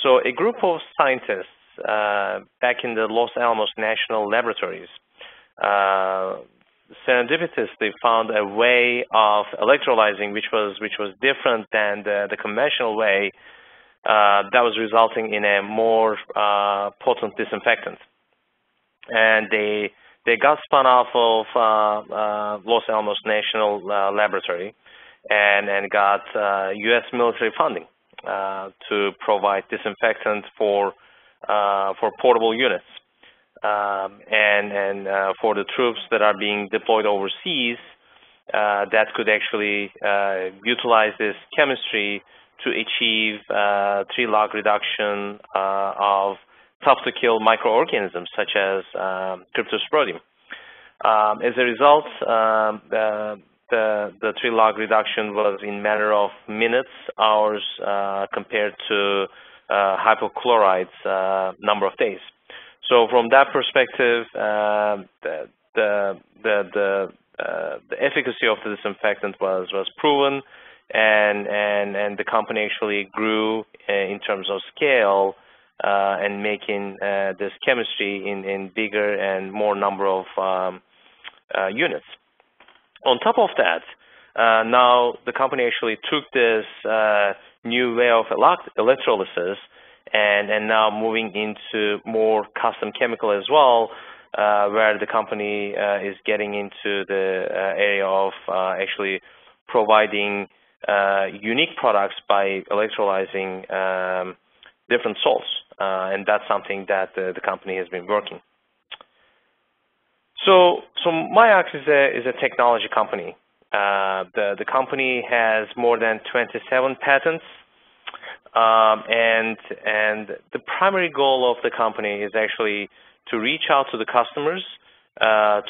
So a group of scientists back in the Los Alamos National Laboratories serendipitously found a way of electrolyzing which was different than the conventional way that was resulting in a more potent disinfectant. And they got spun off of Los Alamos National Laboratory and got U.S. military funding to provide disinfectant for portable units. And for the troops that are being deployed overseas, that could actually utilize this chemistry to achieve 3-log reduction of tough-to-kill microorganisms such as cryptosporidium. As a result, the 3-log reduction was in matter of minutes, hours, compared to hypochlorite's number of days. So from that perspective, the efficacy of the disinfectant was proven, and the company actually grew in terms of scale and making this chemistry in bigger and more number of units. On top of that, now the company actually took this new way of electrolysis and now moving into more custom chemical as well, where the company is getting into the area of actually providing unique products by electrolyzing different salts, and that's something that the company has been working. So MIOX is a technology company. The company has more than 27 patents. And the primary goal of the company is actually to reach out to the customers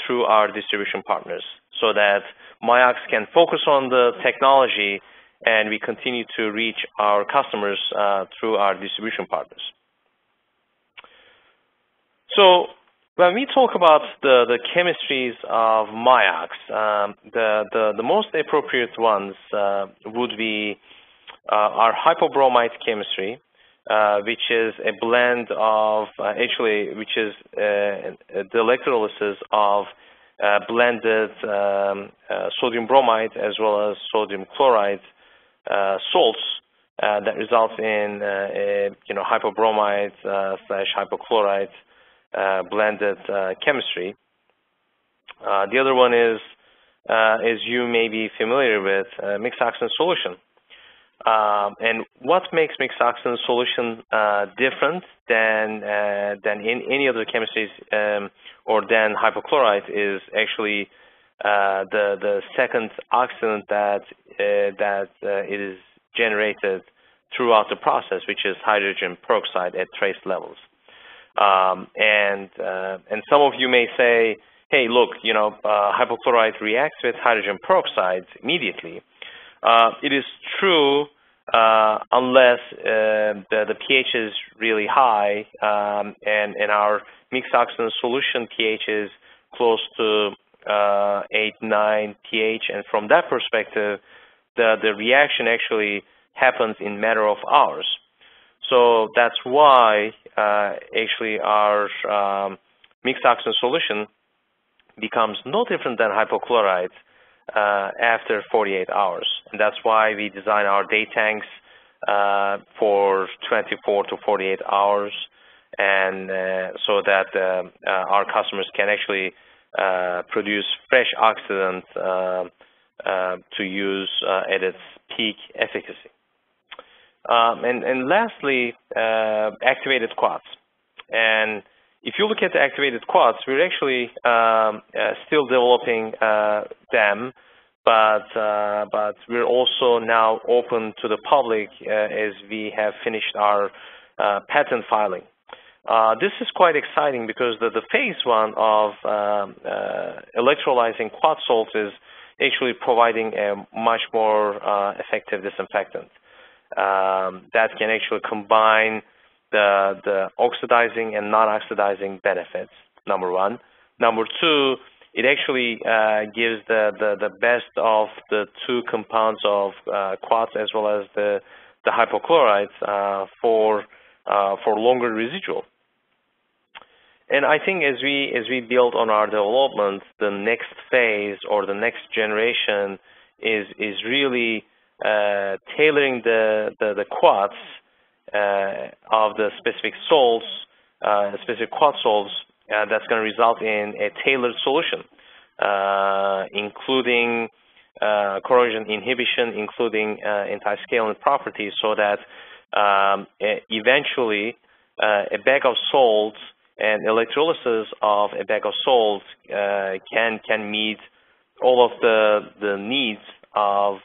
through our distribution partners, so that MIOX can focus on the technology and we continue to reach our customers through our distribution partners. So when we talk about the chemistries of MIOX, the most appropriate ones would be our hypobromite chemistry, which is a blend of, which is the electrolysis of blended sodium bromide as well as sodium chloride salts that result in hypobromite / hypochlorite blended chemistry. The other one is, as you may be familiar with, Mixed Oxidant Solution. And what makes Mixed Oxidant Solution different than in any other chemistries or than hypochlorite is actually the second oxidant that it is generated throughout the process, which is hydrogen peroxide at trace levels. And some of you may say, hey, look, hypochlorite reacts with hydrogen peroxide immediately. It is true unless the pH is really high, and our Mixed Oxidant Solution pH is close to 8-9 pH, and from that perspective, the reaction actually happens in matter of hours. So that's why actually our Mixed Oxidant Solution becomes no different than hypochlorite after 48 hours. And that's why we design our day tanks for 24 to 48 hours, and so that our customers can actually produce fresh oxidant to use at its peak efficacy. And lastly, activated quartz. And if you look at the activated quartz, we're actually still developing them, but we're also now open to the public as we have finished our patent filing. This is quite exciting because the phase one of electrolyzing quartz salt is actually providing a much more effective disinfectant that can actually combine the oxidizing and non-oxidizing benefits, number one. Number two, it actually gives the best of the two compounds of quartz as well as the hypochlorites for for longer residual. And I think as we build on our development, the next phase or the next generation is really tailoring the quads of the specific salts, specific quad salts, that's going to result in a tailored solution, including corrosion inhibition, including anti-scalant properties, so that eventually a bag of salt and electrolysis of a bag of salt can meet all of the needs of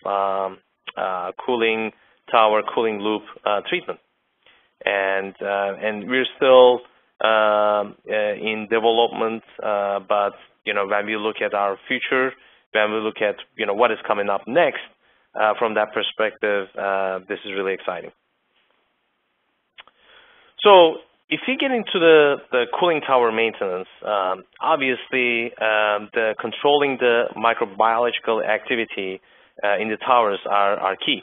cooling tower, cooling loop treatment. And we're still in development, but when we look at our future, when we look at what is coming up next, from that perspective, this is really exciting. So if you get into the cooling tower maintenance, obviously the controlling the microbiological activity in the towers are key,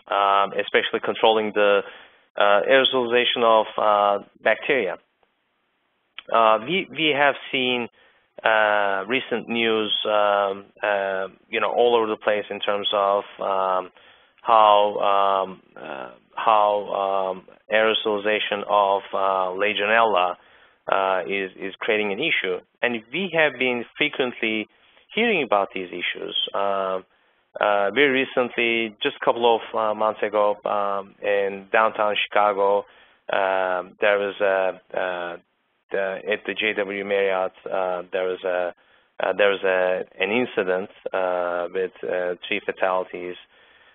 especially controlling the aerosolization of bacteria. We have seen recent news, all over the place in terms of how aerosolization of legionella is creating an issue, and we have been frequently hearing about these issues. Very recently, just a couple of months ago, in downtown Chicago, there was at the JW Marriott, there was an incident with 3 fatalities,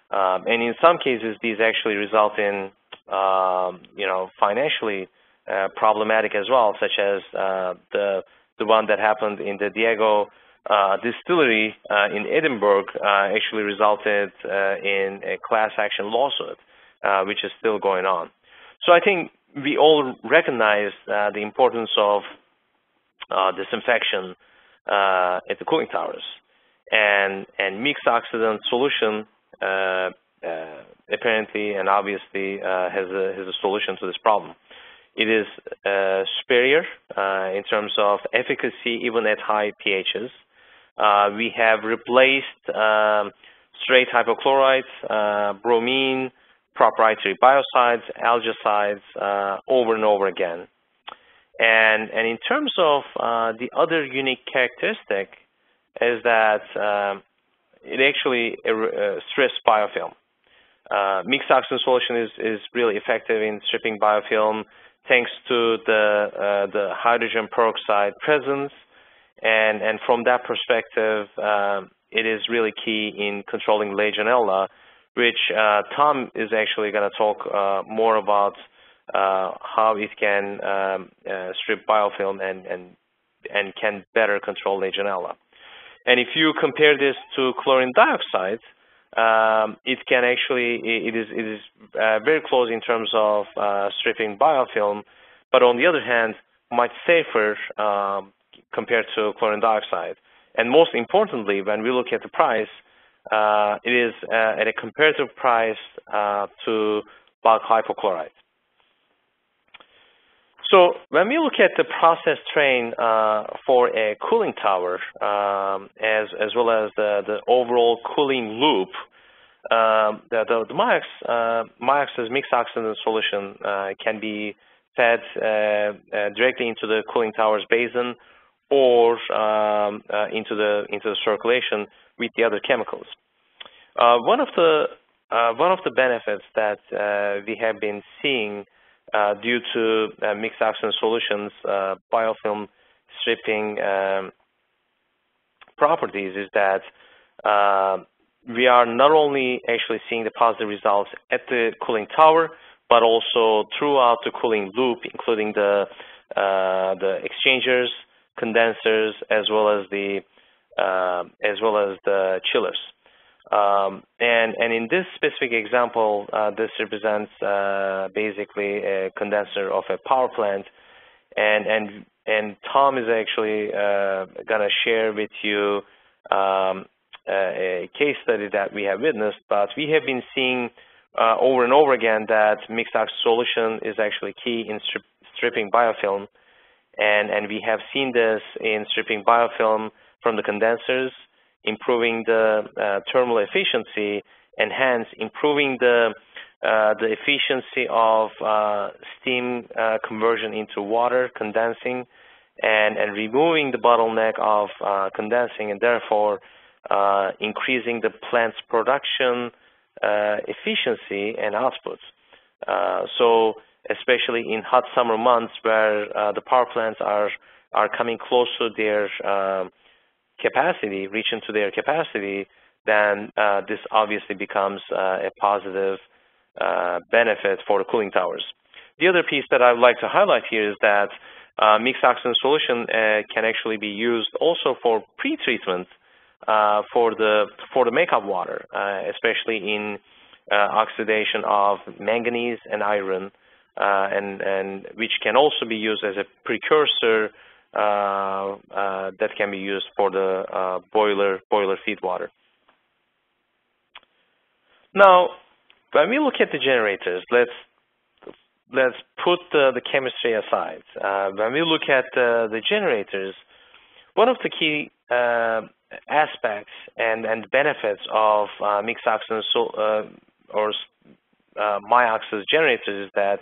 and in some cases, these actually result in financially problematic as well, such as the one that happened in the Diego distillery in Edinburgh actually resulted in a class action lawsuit, which is still going on. So I think we all recognize the importance of disinfection at the cooling towers, and Mixed Oxidant Solution apparently and obviously has a solution to this problem. It is superior in terms of efficacy even at high pHs. We have replaced straight hypochlorite, bromine, proprietary biocides, algaecides over and over again. And in terms of the other unique characteristic is that it actually strips biofilm. Mixed oxidant solution is really effective in stripping biofilm thanks to the hydrogen peroxide presence, and from that perspective, it is really key in controlling legionella, which Tom is actually going to talk more about how it can strip biofilm and can better control legionella. And if you compare this to chlorine dioxide, it is very close in terms of stripping biofilm, but on the other hand, much safer compared to chlorine dioxide. And most importantly, when we look at the price, it is at a comparative price to bulk hypochlorite. So when we look at the process train for a cooling tower, as well as the overall cooling loop, the MIOX's mixed oxidant solution can be fed directly into the cooling tower's basin or into the circulation with the other chemicals. One of the benefits that we have been seeing due to mixed oxidant solutions biofilm stripping properties is that we are not only actually seeing the positive results at the cooling tower, but also throughout the cooling loop, including the exchangers, condensers, as well as the chillers. And in this specific example, this represents basically a condenser of a power plant, and Tom is actually going to share with you a case study that we have witnessed. But we have been seeing over and over again that mixed oxidant solution is actually key in stripping biofilm, and we have seen this in stripping biofilm from the condensers, improving the thermal efficiency, and hence improving the efficiency of steam conversion into water, condensing, and removing the bottleneck of condensing, and therefore increasing the plant's production efficiency and output. So especially in hot summer months where the power plants are coming close to their capacity, reaching to their capacity, then this obviously becomes a positive benefit for the cooling towers. The other piece that I would like to highlight here is that mixed oxidant solution can actually be used also for pre-treatment for the makeup water, especially in oxidation of manganese and iron, and which can also be used as a precursor that can be used for the boiler feed water. Now, when we look at the generators, let's put the chemistry aside. When we look at the generators, one of the key aspects and benefits of mixed oxidant or MIOX generators is that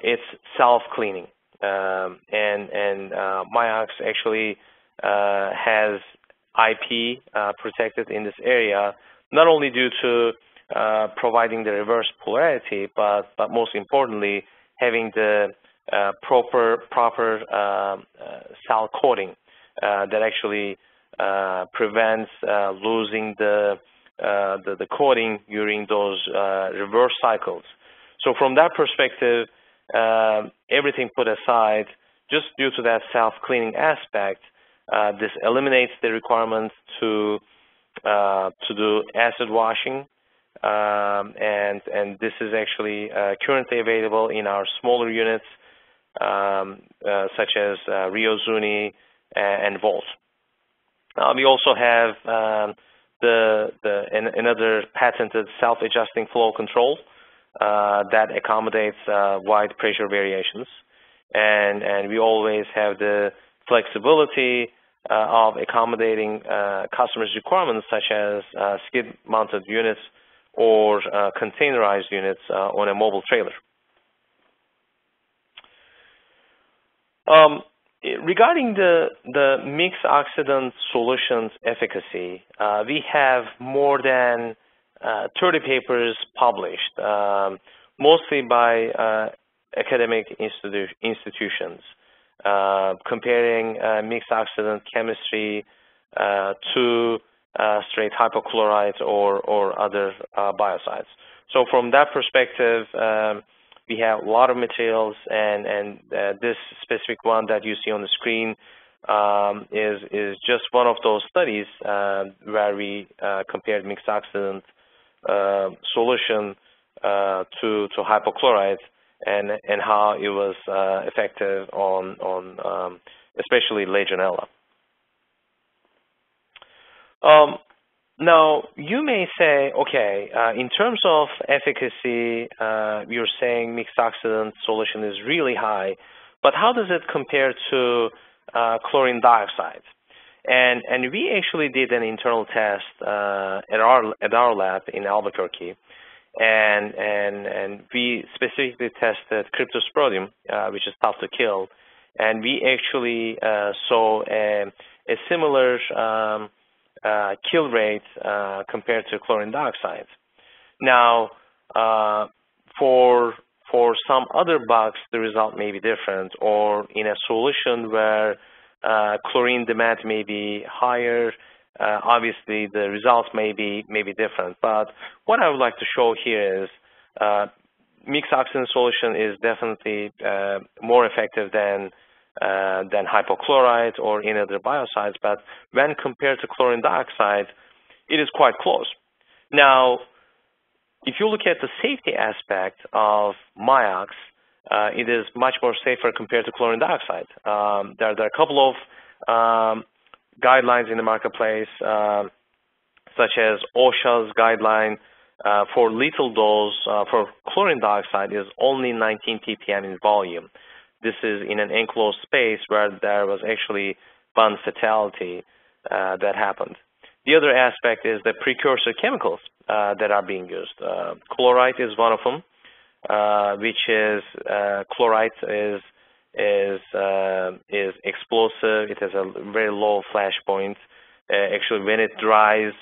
it's self-cleaning, and MIOX actually has IP protected in this area, not only due to providing the reverse polarity, but most importantly, having the proper cell coating that actually prevents losing the coating during those reverse cycles. So from that perspective, everything put aside, just due to that self-cleaning aspect, this eliminates the requirement to do acid washing, and this is actually currently available in our smaller units, such as Rio Zuni and Volt. We also have another patented self-adjusting flow control that accommodates wide pressure variations, and we always have the flexibility of accommodating customers' requirements, such as skid-mounted units or containerized units on a mobile trailer. Regarding the mixed oxidant solutions efficacy, we have more than 30 papers published, mostly by academic institutions, comparing mixed oxidant chemistry to straight hypochlorite or other biocides. So from that perspective, we have a lot of materials, and this specific one that you see on the screen is just one of those studies where we compared mixed oxidant solution to hypochlorite and how it was effective on especially legionella. Now, you may say, okay, in terms of efficacy, you're saying mixed oxidant solution is really high, but how does it compare to chlorine dioxide? And we actually did an internal test at our lab in Albuquerque, and we specifically tested cryptosporidium, which is tough to kill, and we actually saw a similar kill rate compared to chlorine dioxide. Now, for some other bugs, the result may be different, or in a solution where chlorine demand may be higher, obviously the results may be different. But what I would like to show here is mixed oxidant solution is definitely more effective than hypochlorite or any other biocides, but when compared to chlorine dioxide, it is quite close. Now, if you look at the safety aspect of MIOX, it is much more safer compared to chlorine dioxide. There are a couple of guidelines in the marketplace, such as OSHA's guideline for lethal dose for chlorine dioxide is only 19 ppm in volume. This is in an enclosed space where there was actually one fatality that happened. The other aspect is the precursor chemicals that are being used. Chlorite is one of them, which is chlorite is explosive. It has a very low flash point. Actually, when it dries,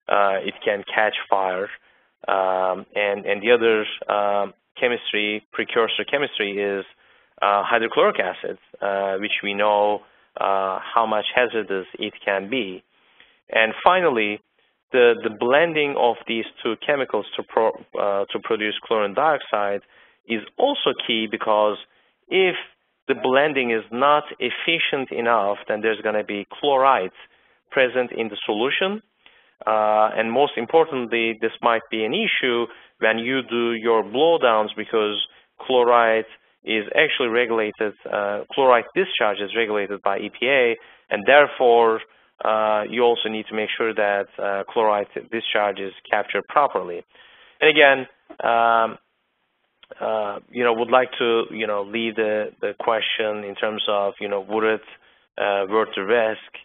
it can catch fire. And the other precursor chemistry is hydrochloric acid, which we know how much hazardous it can be. And finally, the blending of these two chemicals to produce chlorine dioxide is also key, because if the blending is not efficient enough, then there's going to be chloride present in the solution. And most importantly, this might be an issue when you do your blowdowns, because chloride is actually regulated, chloride discharge is regulated by EPA, and therefore you also need to make sure that chloride discharge is captured properly. And again, would like to, leave the question in terms of, would it worth the risk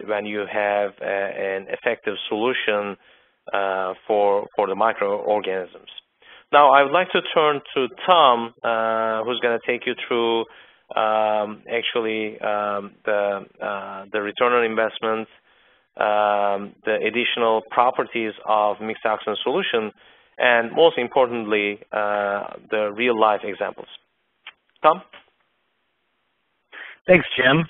when you have an effective solution for the microorganisms. Now, I would like to turn to Tom, who's going to take you through the return on investment, the additional properties of Mixed Oxidant Solution, and most importantly, the real-life examples. Tom? Thanks, Jim.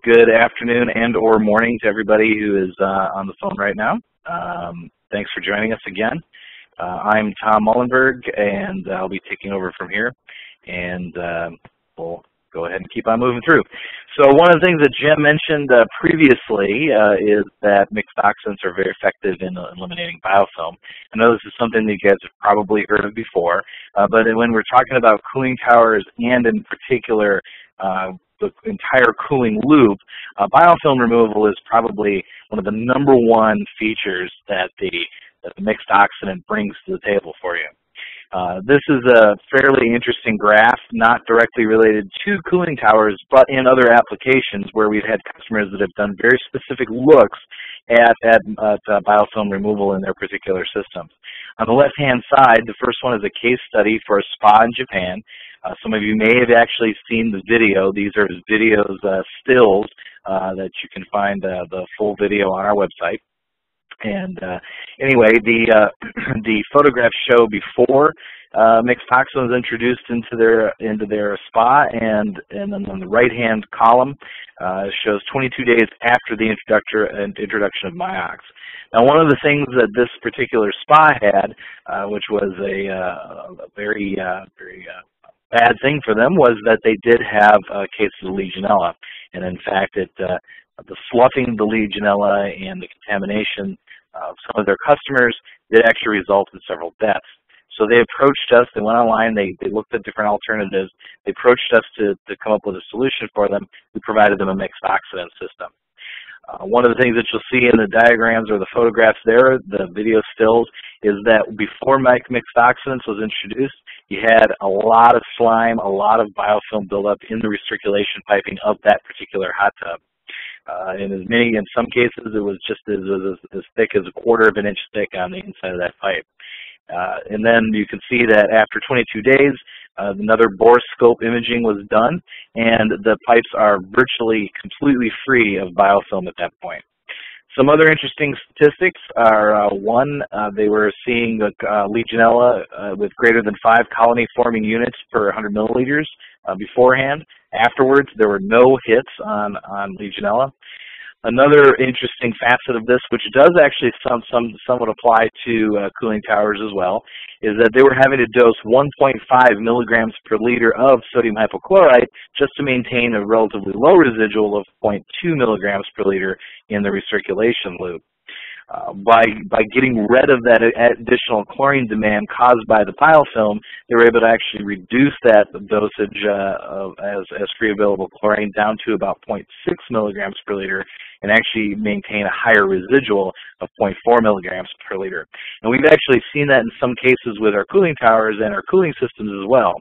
Good afternoon and or morning to everybody who is on the phone right now. Thanks for joining us again. I'm Tom Mullenberg, and I'll be taking over from here, and we'll go ahead and keep on moving through. So one of the things that Jim mentioned previously is that mixed oxidants are very effective in eliminating biofilm. I know this is something that you guys have probably heard of before, but when we're talking about cooling towers and in particular the entire cooling loop, biofilm removal is probably one of the #1 features that the mixed oxidant brings to the table for you. This is a fairly interesting graph, not directly related to cooling towers, but in other applications where we've had customers that have done very specific looks at biofilm removal in their particular systems. On the left-hand side, the first one is a case study for a spa in Japan. Some of you may have actually seen the video. These are videos, stills, that you can find the full video on our website. And anyway, the photographs show before mixed oxidant was introduced into their spa, and then on the right-hand column shows 22 days after the introduction of MIOX. Now, one of the things that this particular spa had, which was a very bad thing for them, was that they did have cases of legionella, and in fact, the sloughing the legionella and the contamination of some of their customers did actually result in several deaths. So they approached us, they went online, they looked at different alternatives, they approached us to come up with a solution for them. We provided them a mixed oxidant system. One of the things that you'll see in the diagrams or the photographs there, the video stills, is that before mixed oxidants was introduced, you had a lot of slime, a lot of biofilm buildup in the recirculation piping of that particular hot tub. In some cases, it was just as thick as a quarter of an inch thick on the inside of that pipe. And then you can see that after 22 days, another bore scope imaging was done, and the pipes are virtually completely free of biofilm at that point. Some other interesting statistics are, they were seeing legionella with greater than 5 colony-forming units per 100 milliliters beforehand. Afterwards, there were no hits on legionella. Another interesting facet of this, which does actually somewhat apply to cooling towers as well, is that they were having to dose 1.5 milligrams per liter of sodium hypochlorite just to maintain a relatively low residual of 0.2 milligrams per liter in the recirculation loop. By getting rid of that additional chlorine demand caused by the biofilm, they were able to actually reduce that dosage as free available chlorine down to about 0.6 milligrams per liter and actually maintain a higher residual of 0.4 milligrams per liter. And we've actually seen that in some cases with our cooling towers and our cooling systems as well.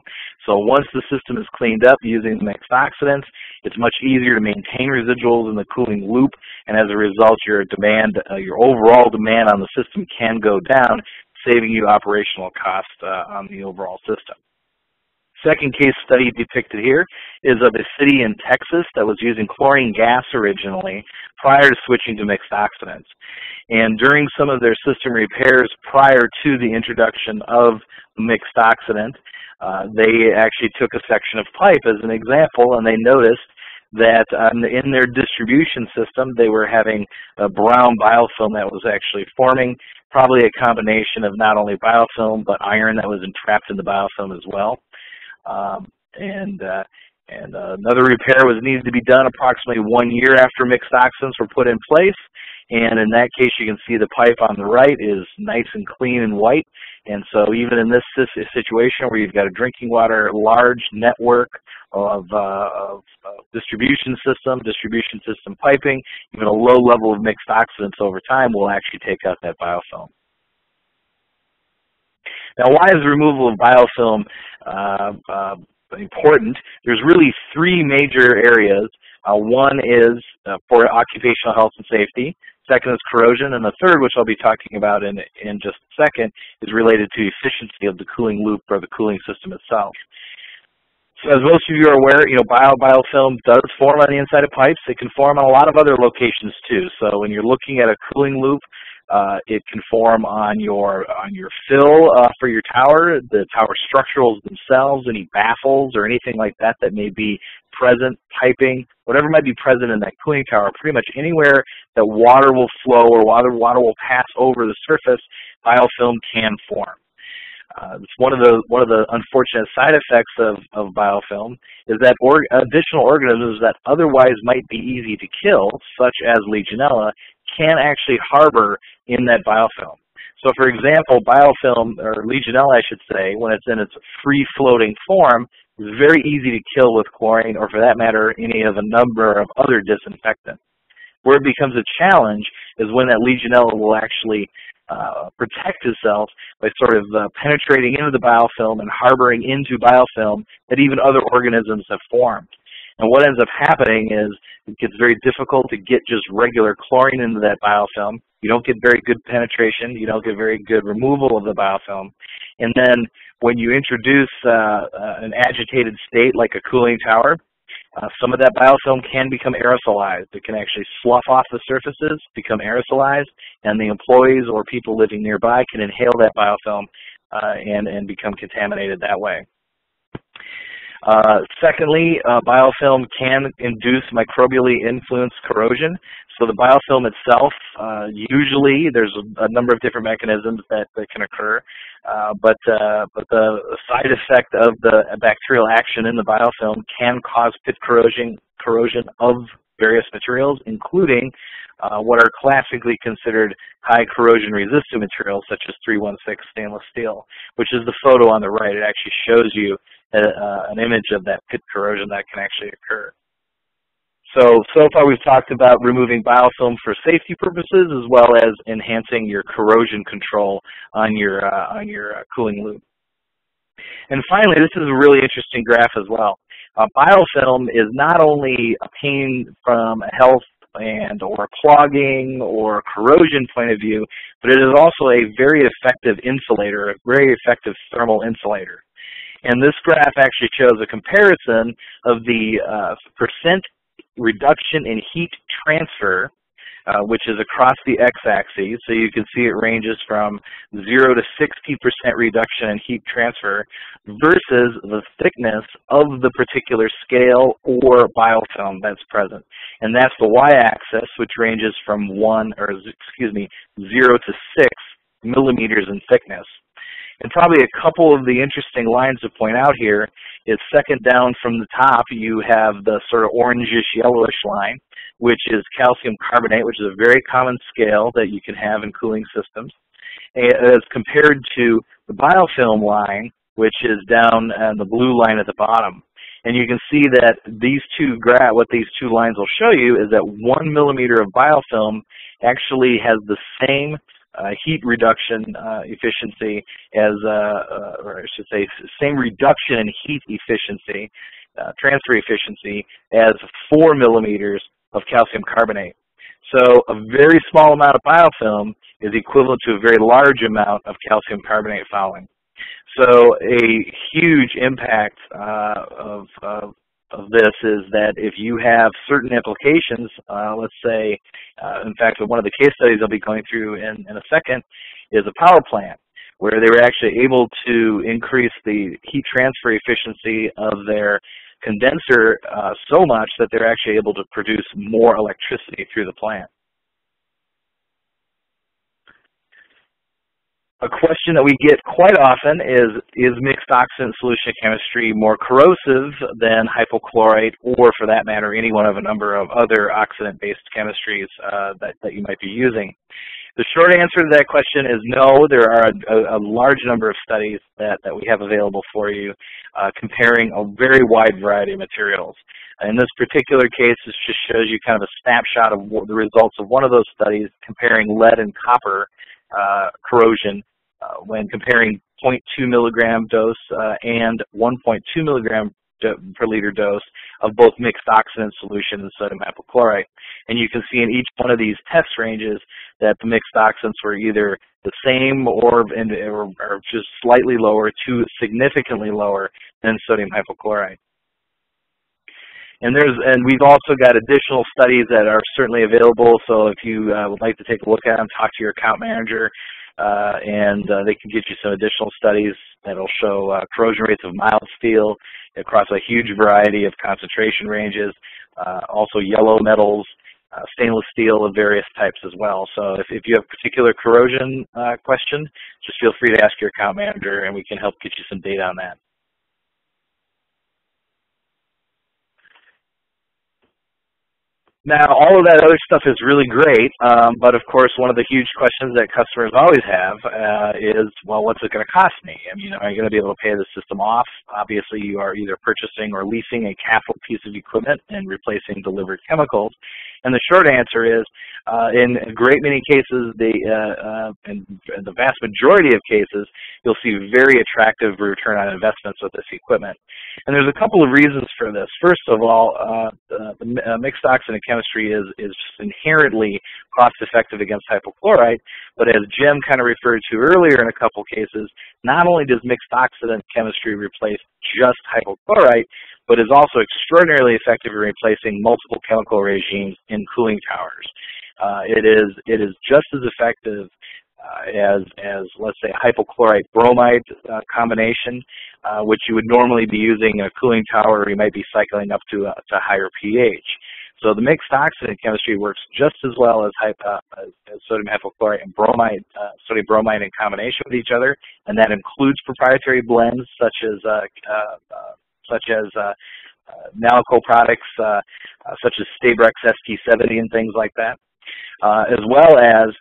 So once the system is cleaned up using the mixed oxidants, it's much easier to maintain residuals in the cooling loop, and as a result, your demand, your overall demand on the system can go down, saving you operational cost on the overall system. Second case study depicted here is of a city in Texas that was using chlorine gas originally prior to switching to mixed oxidants. And during some of their system repairs prior to the introduction of mixed oxidant, they actually took a section of pipe as an example, and they noticed that in their distribution system they were having a brown biofilm that was actually forming, probably a combination of not only biofilm but iron that was entrapped in the biofilm as well. Another repair was needed to be done approximately 1 year after mixed oxidants were put in place. And in that case, you can see the pipe on the right is nice and clean and white. And so even in this situation where you've got a drinking water large network of distribution system piping, even a low level of mixed oxidants over time will actually take out that biofilm. Now, why is the removal of biofilm important? There's really three major areas. One is for occupational health and safety. Second is corrosion, and the third, which I'll be talking about in just a second, is related to efficiency of the cooling loop or the cooling system itself. So as most of you are aware, biofilm does form on the inside of pipes. It can form on a lot of other locations too. So when you're looking at a cooling loop, it can form on your fill for your tower, the tower structurals themselves, any baffles or anything like that that may be present, piping, whatever might be present in that cooling tower. Pretty much anywhere that water will flow or water will pass over the surface, biofilm can form. It's one of the unfortunate side effects of biofilm is that additional organisms that otherwise might be easy to kill, such as legionella, can actually harbor in that biofilm. So for example, biofilm, or legionella I should say, when it's in its free-floating form, is very easy to kill with chlorine, or for that matter, any of a number of other disinfectants. Where it becomes a challenge is when that legionella will actually protect itself by sort of penetrating into the biofilm and harboring into biofilm that even other organisms have formed. And what ends up happening is it gets very difficult to get just regular chlorine into that biofilm. You don't get very good penetration. You don't get very good removal of the biofilm. And then when you introduce an agitated state like a cooling tower, some of that biofilm can become aerosolized. It can actually slough off the surfaces, become aerosolized, and the employees or people living nearby can inhale that biofilm and become contaminated that way. Secondly, biofilm can induce microbially influenced corrosion. So the biofilm itself, usually there's a number of different mechanisms that can occur, but the side effect of the bacterial action in the biofilm can cause pit corrosion of various materials, including what are classically considered high corrosion resistant materials such as 316 stainless steel, which is the photo on the right. It actually shows you an image of that pit corrosion that can actually occur. So far we've talked about removing biofilm for safety purposes as well as enhancing your corrosion control on your cooling loop. And finally, this is a really interesting graph as well. Biofilm is not only a pain from a health or clogging or corrosion point of view, but it is also a very effective insulator, a very effective thermal insulator. And this graph actually shows a comparison of the percent reduction in heat transfer, which is across the x-axis. So you can see it ranges from 0 to 60% reduction in heat transfer versus the thickness of the particular scale or biofilm that's present. And that's the y-axis, which ranges from 0 to 6 millimeters in thickness. And probably a couple of the interesting lines to point out here is second down from the top, you have the sort of orangish, yellowish line, which is calcium carbonate, which is a very common scale that you can have in cooling systems, as compared to the biofilm line, which is down the blue line at the bottom. And you can see that what these two lines will show you is that 1 millimeter of biofilm actually has the same heat reduction efficiency as, or I should say, same reduction in heat efficiency, transfer efficiency, as 4 millimeters of calcium carbonate. So a very small amount of biofilm is equivalent to a very large amount of calcium carbonate fouling. So a huge impact of this is that if you have certain applications, let's say, in fact, one of the case studies I'll be going through in a second is a power plant, where they were actually able to increase the heat transfer efficiency of their condenser so much that they're actually able to produce more electricity through the plant. A question that we get quite often is mixed oxidant solution chemistry more corrosive than hypochlorite, or for that matter, any one of a number of other oxidant-based chemistries that you might be using? The short answer to that question is no. There are a large number of studies that we have available for you comparing a very wide variety of materials. In this particular case, this just shows you kind of a snapshot of the results of one of those studies comparing lead and copper corrosion when comparing 0.2 milligram dose and 1.2 milligram per liter dose of both mixed oxidant solution and sodium hypochlorite. And you can see in each one of these test ranges that the mixed oxidants were either the same or just slightly lower to significantly lower than sodium hypochlorite. And we've also got additional studies that are certainly available. So if you would like to take a look at them, talk to your account manager, and they can get you some additional studies that'll show corrosion rates of mild steel across a huge variety of concentration ranges, also yellow metals, stainless steel of various types as well. So if you have a particular corrosion question, just feel free to ask your account manager and we can help get you some data on that. Now, all of that other stuff is really great, but of course, one of the huge questions that customers always have is, well, what's it going to cost me? I mean, are you going to be able to pay the system off? Obviously, you are either purchasing or leasing a capital piece of equipment and replacing delivered chemicals. And the short answer is, in a great many cases, in the vast majority of cases, you'll see very attractive return on investments with this equipment. And there's a couple of reasons for this. First of all, the mixed oxidant chemistry is inherently cost-effective against hypochlorite, but as Jim kind of referred to earlier in a couple cases, not only does mixed oxidant chemistry replace just hypochlorite, but is also extraordinarily effective in replacing multiple chemical regimes in cooling towers. It is just as effective as let's say, hypochlorite bromide combination, which you would normally be using in a cooling tower, or you might be cycling up to higher pH. So the mixed oxidant chemistry works just as well as sodium hypochlorite and bromide, sodium bromide in combination with each other, and that includes proprietary blends such as Nalico products, such as Stabrex ST70 and things like that, as well as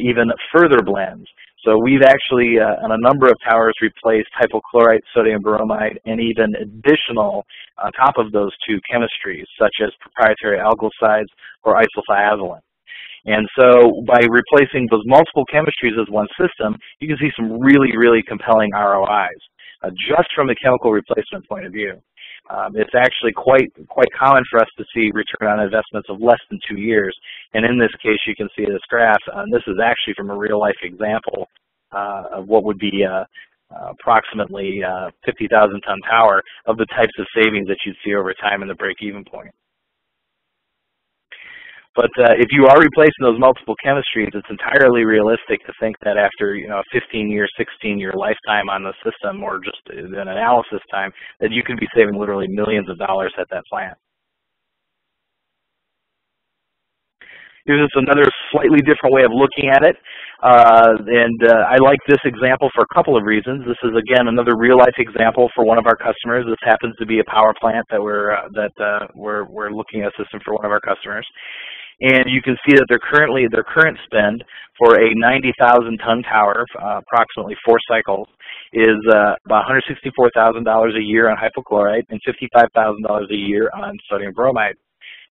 even further blends. So we've actually, on a number of towers, replaced hypochlorite, sodium bromide, and even additional on top of those two chemistries, such as proprietary algaecides or isothiazoline. And so by replacing those multiple chemistries as one system, you can see some really, really compelling ROIs, just from the chemical replacement point of view. It's actually quite common for us to see return on investments of less than 2 years. And in this case, you can see this graph. This is actually from a real-life example of what would be approximately 50,000-ton tower of the types of savings that you'd see over time in the break-even point. But if you are replacing those multiple chemistries, it's entirely realistic to think that after a 15-year, 16-year lifetime on the system, or just an analysis time, that you can be saving literally millions of dollars at that plant. Here's just another slightly different way of looking at it, I like this example for a couple of reasons. This is, again, another real-life example for one of our customers. This happens to be a power plant that we're looking at a system for one of our customers. And you can see that their current spend for a 90,000-ton tower, approximately 4 cycles, is about $164,000 a year on hypochlorite and $55,000 a year on sodium bromide.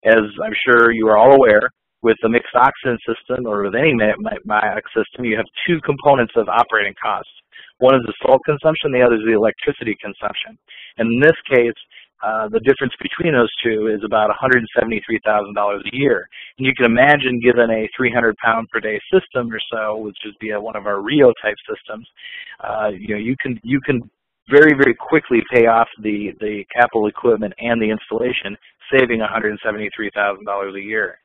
As I'm sure you are all aware, with the mixed oxidant system or with any MIOX system, you have two components of operating costs. One is the salt consumption, the other is the electricity consumption. And in this case, the difference between those two is about $173,000 a year. And you can imagine, given a 300-pound per day system or so, which would be one of our Rio type systems, you can very, very quickly pay off the capital equipment and the installation, saving $173,000 a year.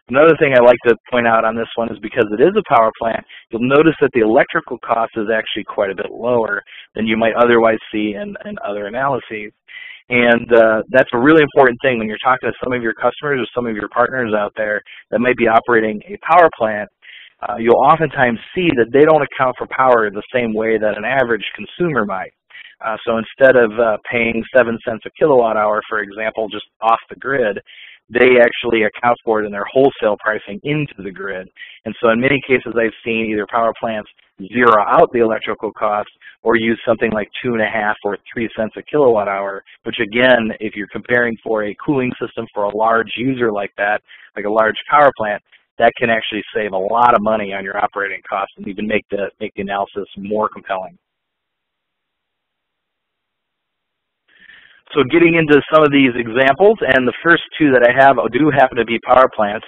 Another thing I like to point out on this one is because it is a power plant, you'll notice that the electrical cost is actually quite a bit lower than you might otherwise see in other analyses. And that's a really important thing when you're talking to some of your customers or some of your partners out there that might be operating a power plant. You'll oftentimes see that they don't account for power the same way that an average consumer might. So instead of paying 7 cents a kilowatt hour, for example, just off the grid, they actually account for it in their wholesale pricing into the grid. And so in many cases I've seen either power plants zero out the electrical cost or use something like 2.5 or 3 cents a kilowatt hour, which again, if you're comparing for a cooling system for a large user like that, like a large power plant, that can actually save a lot of money on your operating costs and even make the analysis more compelling. So getting into some of these examples, and the first two that I have do happen to be power plants.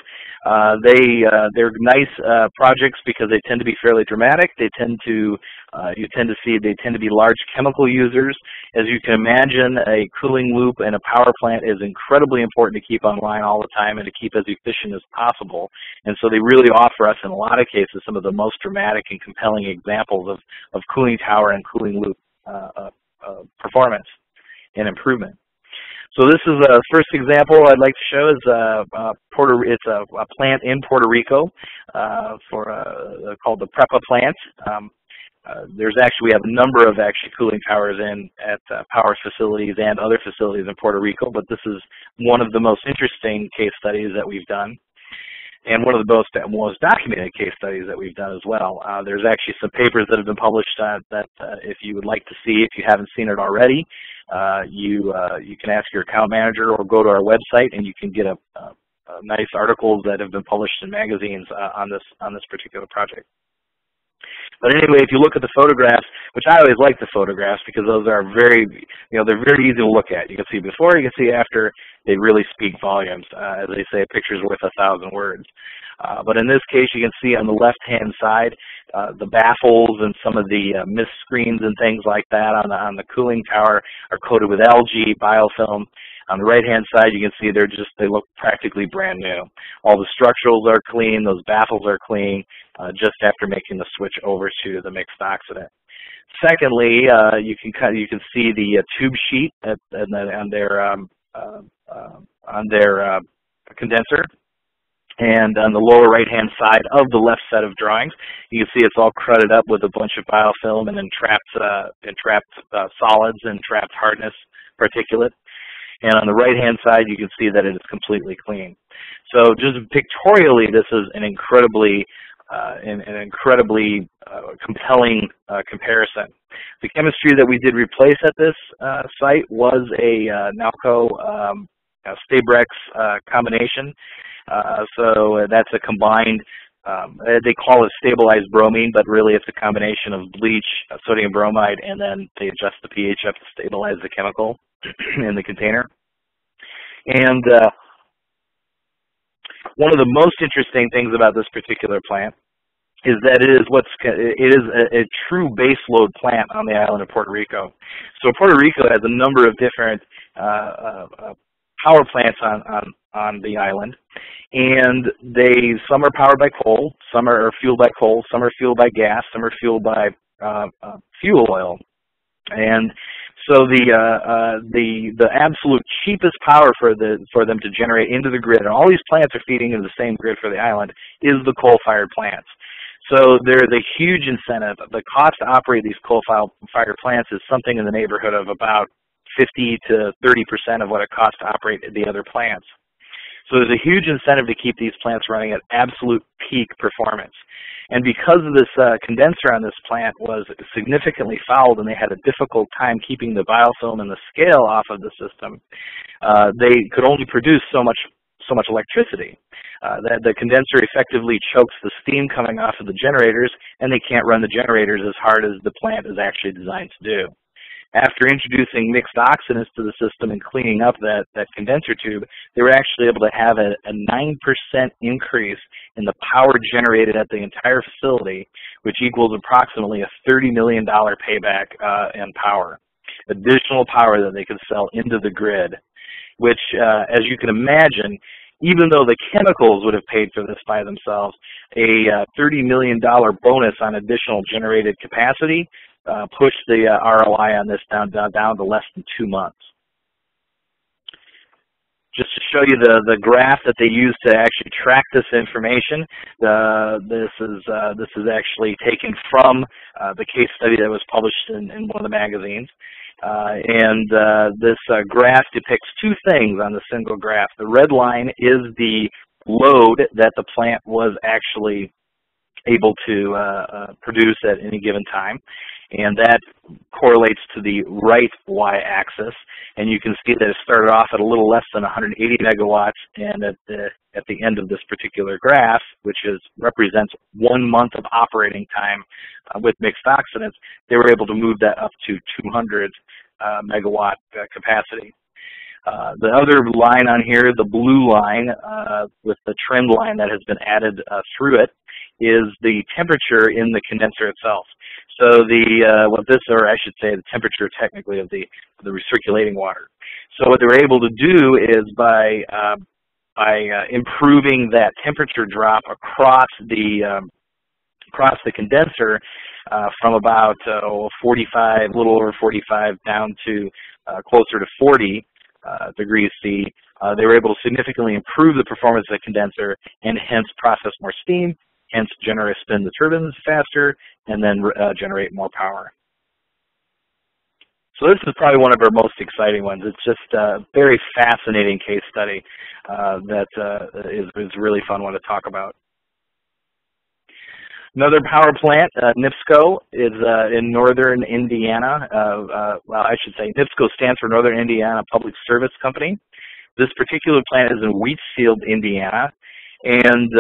They're nice projects because they tend to be fairly dramatic. They tend to you tend to see they tend to be large chemical users. As you can imagine, a cooling loop and a power plant is incredibly important to keep online all the time and to keep as efficient as possible. And so they really offer us, in a lot of cases, some of the most dramatic and compelling examples of cooling tower and cooling loop performance and improvement. So this is the first example I'd like to show is it's a plant in Puerto Rico called the PREPA plant. We have a number of cooling towers at power facilities and other facilities in Puerto Rico, but this is one of the most interesting case studies that we've done, and one of the most documented case studies that we've done as well. There's actually some papers that have been published that if you would like to see, if you haven't seen it already, you can ask your account manager or go to our website and you can get a nice articles that have been published in magazines on this particular project. But anyway, if you look at the photographs, which I always like the photographs because those are they're very easy to look at. You can see before, you can see after. They really speak volumes. As they say, a picture's worth 1,000 words. But in this case, you can see on the left-hand side, the baffles and some of the mist screens and things like that on the cooling tower are coated with algae, biofilm. On the right-hand side, you can see they look practically brand new. All the structurals are clean, those baffles are clean, just after making the switch over to the mixed oxidant. Secondly, you can see the tube sheet on their condenser. And on the lower right-hand side of the left set of drawings, you can see it's all crudted up with a bunch of biofilm and then trapped solids and trapped hardness particulate. And on the right-hand side, you can see that it is completely clean. So just pictorially, this is an incredibly compelling comparison. The chemistry that we did replace at this site was a Nalco Stabrex combination. So that's a combined, they call it stabilized bromine, but really it's a combination of bleach, sodium bromide, and then they adjust the pH up to stabilize the chemical in the container. And one of the most interesting things about this particular plant is that it is a true base load plant on the island of Puerto Rico. So Puerto Rico has a number of different power plants on the island, and some are powered by coal, some are fueled by coal, some are fueled by gas, some are fueled by fuel oil. And so the absolute cheapest power for them to generate into the grid, and all these plants are feeding into the same grid for the island, is the coal-fired plants. So there's a huge incentive. The cost to operate these coal-fired plants is something in the neighborhood of about 50 to 30% of what it costs to operate the other plants. So there's a huge incentive to keep these plants running at absolute peak performance. And because of this condenser on this plant was significantly fouled and they had a difficult time keeping the biofilm and the scale off of the system, they could only produce so much electricity. The condenser effectively chokes the steam coming off of the generators, and they can't run the generators as hard as the plant is actually designed to do. After introducing mixed oxidants to the system and cleaning up that condenser tube, they were actually able to have a 9% increase in the power generated at the entire facility, which equals approximately a $30 million payback in power. Additional power that they could sell into the grid, which, as you can imagine, even though the chemicals would have paid for this by themselves, a $30 million bonus on additional generated capacity pushed the ROI on this down to less than 2 months. Just to show you the graph that they use to actually track this information, this is actually taken from the case study that was published in one of the magazines. This graph depicts two things on the single graph. The red line is the load that the plant was actually able to produce at any given time, and that correlates to the right y-axis. And you can see that it started off at a little less than 180 megawatts, and at the end of this particular graph, which represents 1 month of operating time with mixed oxidants, they were able to move that up to 200 megawatt capacity. The other line on here, the blue line with the trend line that has been added through it, is the temperature in the condenser itself. So or I should say the temperature technically of the recirculating water. So what they were able to do is by improving that temperature drop across the condenser from about 45, a little over 45 down to closer to 40 degrees C, they were able to significantly improve the performance of the condenser and hence process more steam, hence spin the turbines faster, and then generate more power. So this is probably one of our most exciting ones. It's just a very fascinating case study that is a really fun one to talk about. Another power plant, NIPSCO, is in northern Indiana. Well, I should say NIPSCO stands for Northern Indiana Public Service Company. This particular plant is in Wheatfield, Indiana, and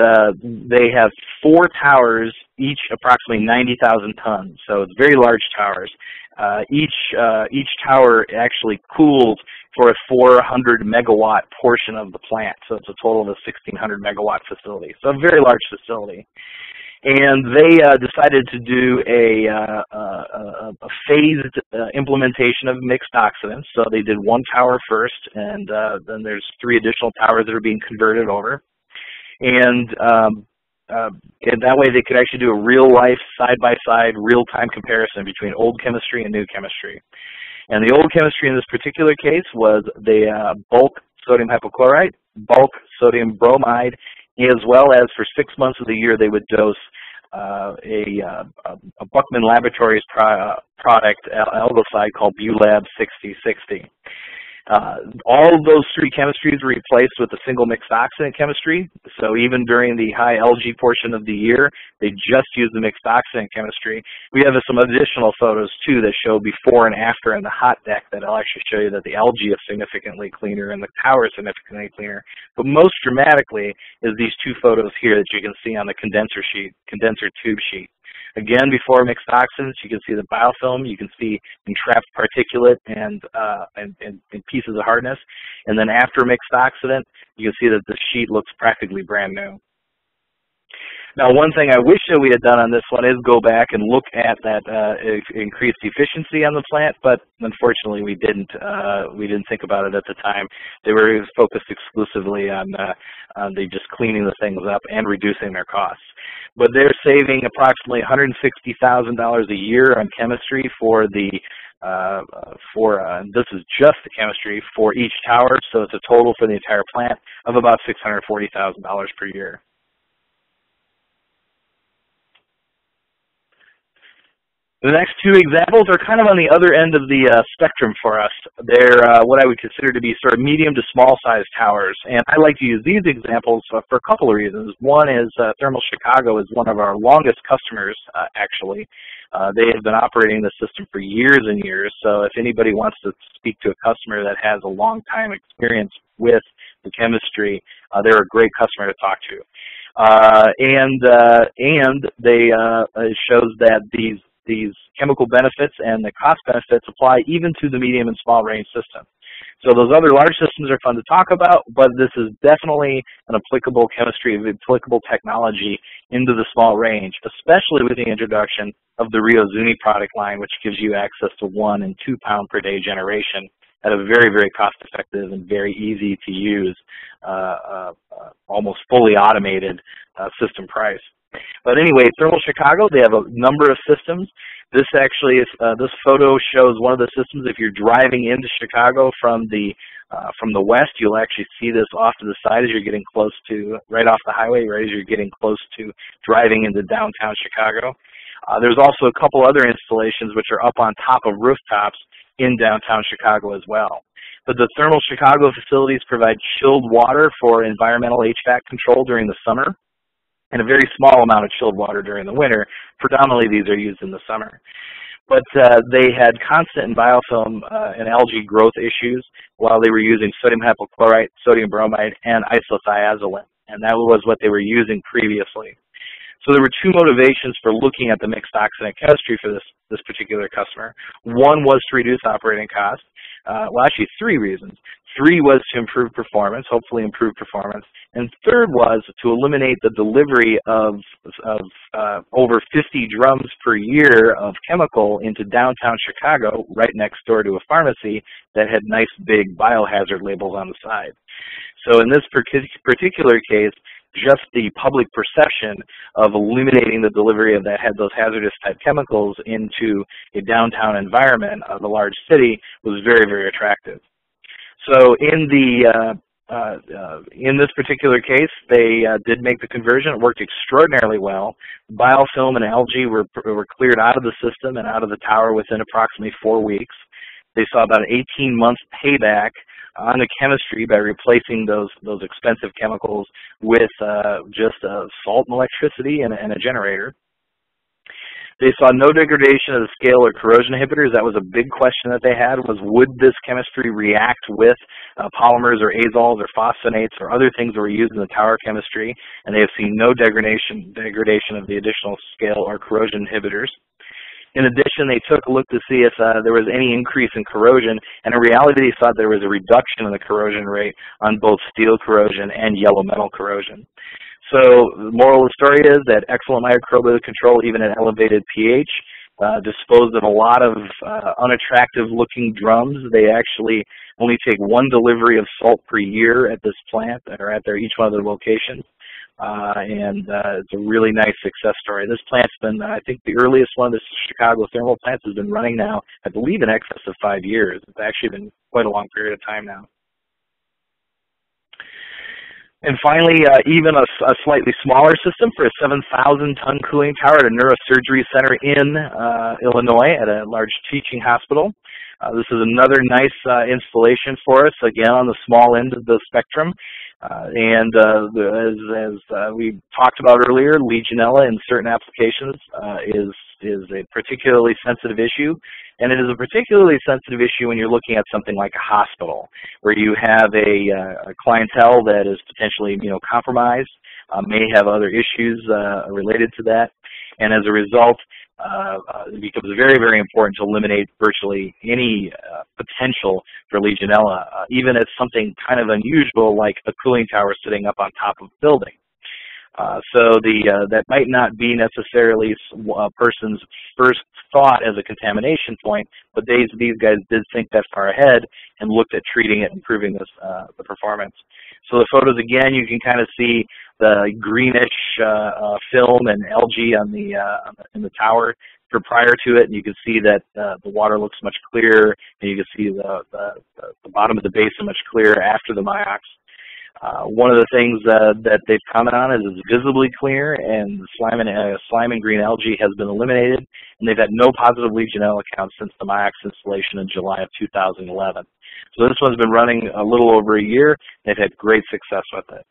they have 4 towers, each approximately 90,000 tons. So it's very large towers. Each tower actually cools for a 400 megawatt portion of the plant. So it's a total of a 1,600 megawatt facility. So a very large facility. And they decided to do a phased implementation of mixed oxidants. So they did 1 tower first, and then there's 3 additional towers that are being converted over. And that way they could actually do a real-life, side-by-side, real-time comparison between old chemistry and new chemistry. And the old chemistry in this particular case was the bulk sodium hypochlorite, bulk sodium bromide, as well as for 6 months of the year they would dose a Buckman Laboratories product, algaecide called Bulab 6060. All of those 3 chemistries were replaced with a single mixed oxidant chemistry. So even during the high algae portion of the year, they just used the mixed oxidant chemistry. We have some additional photos too that show before and after in the hot deck that I'll actually show you that the algae is significantly cleaner and the tower is significantly cleaner. But most dramatically is these 2 photos here that you can see on the condenser tube sheet. Again, before mixed oxidants, you can see the biofilm, you can see entrapped particulate and pieces of hardness. And then after mixed oxidant, you can see that the sheet looks practically brand new. Now, one thing I wish that we had done on this one is go back and look at that increased efficiency on the plant, but unfortunately we didn't think about it at the time. They were focused exclusively on just cleaning the things up and reducing their costs. But they're saving approximately $160,000 a year on chemistry for the this is just the chemistry for each tower, so it's a total for the entire plant of about $640,000 per year. The next two examples are kind of on the other end of the spectrum for us. They're what I would consider to be sort of medium to small size towers. And I like to use these examples for a couple of reasons. One is Thermal Chicago is one of our longest customers, actually. They have been operating the system for years and years. So if anybody wants to speak to a customer that has a long time experience with the chemistry, they're a great customer to talk to. And they it shows that these chemical benefits and the cost benefits apply even to the medium and small range system. So those other large systems are fun to talk about, but this is definitely an applicable chemistry, applicable technology into the small range, especially with the introduction of the Rio Zuni product line, which gives you access to 1 and 2 pound per day generation at a very, very cost effective and very easy to use, almost fully automated system price. But anyway, Thermal Chicago, they have a number of systems. This actually is, this photo shows one of the systems. If you're driving into Chicago from the west, you'll actually see this off to the side as you're getting close to, right off the highway, right as you're getting close to driving into downtown Chicago. There's also a couple other installations which are up on top of rooftops in downtown Chicago as well. But the Thermal Chicago facilities provide chilled water for environmental HVAC control during the summer, and a very small amount of chilled water during the winter. Predominantly these are used in the summer. But they had constant biofilm and algae growth issues while they were using sodium hypochlorite, sodium bromide, and isothiazoline. And that was what they were using previously. So there were two motivations for looking at the mixed oxidant chemistry for this particular customer. One was to reduce operating costs. Well, actually 3 reasons. 3 was to improve performance, hopefully improve performance. And third was to eliminate the delivery of over 50 drums per year of chemical into downtown Chicago, right next door to a pharmacy that had nice big biohazard labels on the side. So in this particular case, just the public perception of eliminating the delivery of that, those hazardous type chemicals into a downtown environment of a large city was very, very attractive. So in this particular case, they did make the conversion. It worked extraordinarily well. Biofilm and algae were cleared out of the system and out of the tower within approximately 4 weeks. They saw about an 18-month payback on the chemistry by replacing those expensive chemicals with just salt and electricity and a generator. They saw no degradation of the scale or corrosion inhibitors. That was a big question that they had, was would this chemistry react with polymers or azoles or phosphonates or other things that were used in the tower chemistry, and they have seen no degradation of the additional scale or corrosion inhibitors. In addition, they took a look to see if there was any increase in corrosion, and in reality, they thought there was a reduction in the corrosion rate on both steel corrosion and yellow metal corrosion. So the moral of the story is that excellent microbial control, even at elevated pH, disposed of a lot of unattractive-looking drums. They actually only take 1 delivery of salt per year at this plant, or at each one of their locations. It's a really nice success story. This plant's been, I think the earliest one of the Chicago thermal plants has been running now, I believe, in excess of 5 years. It's actually been quite a long period of time now. And finally, even a slightly smaller system for a 7,000-ton cooling tower at a neurosurgery center in Illinois at a large teaching hospital. This is another nice installation for us, again on the small end of the spectrum. As we talked about earlier, legionella in certain applications is a particularly sensitive issue, and it is a particularly sensitive issue when you're looking at something like a hospital, where you have a clientele that is potentially compromised, may have other issues related to that, and as a result, it becomes very, very important to eliminate virtually any potential for legionella, even as something kind of unusual like a cooling tower sitting up on top of a building. So that might not be necessarily a person's first thought as a contamination point, but these guys did think that far ahead and looked at treating it and improving the performance. So the photos, again, you can kind of see the greenish film and algae in the tower prior to it, and you can see that the water looks much clearer, and you can see the bottom of the basin much clearer after the MIOX. One of the things that they've commented on is it's visibly clear, and the slime and green algae has been eliminated, and they've had no positive legionella counts since the MIOX installation in July of 2011. So this one's been running a little over a year. They've had great success with it.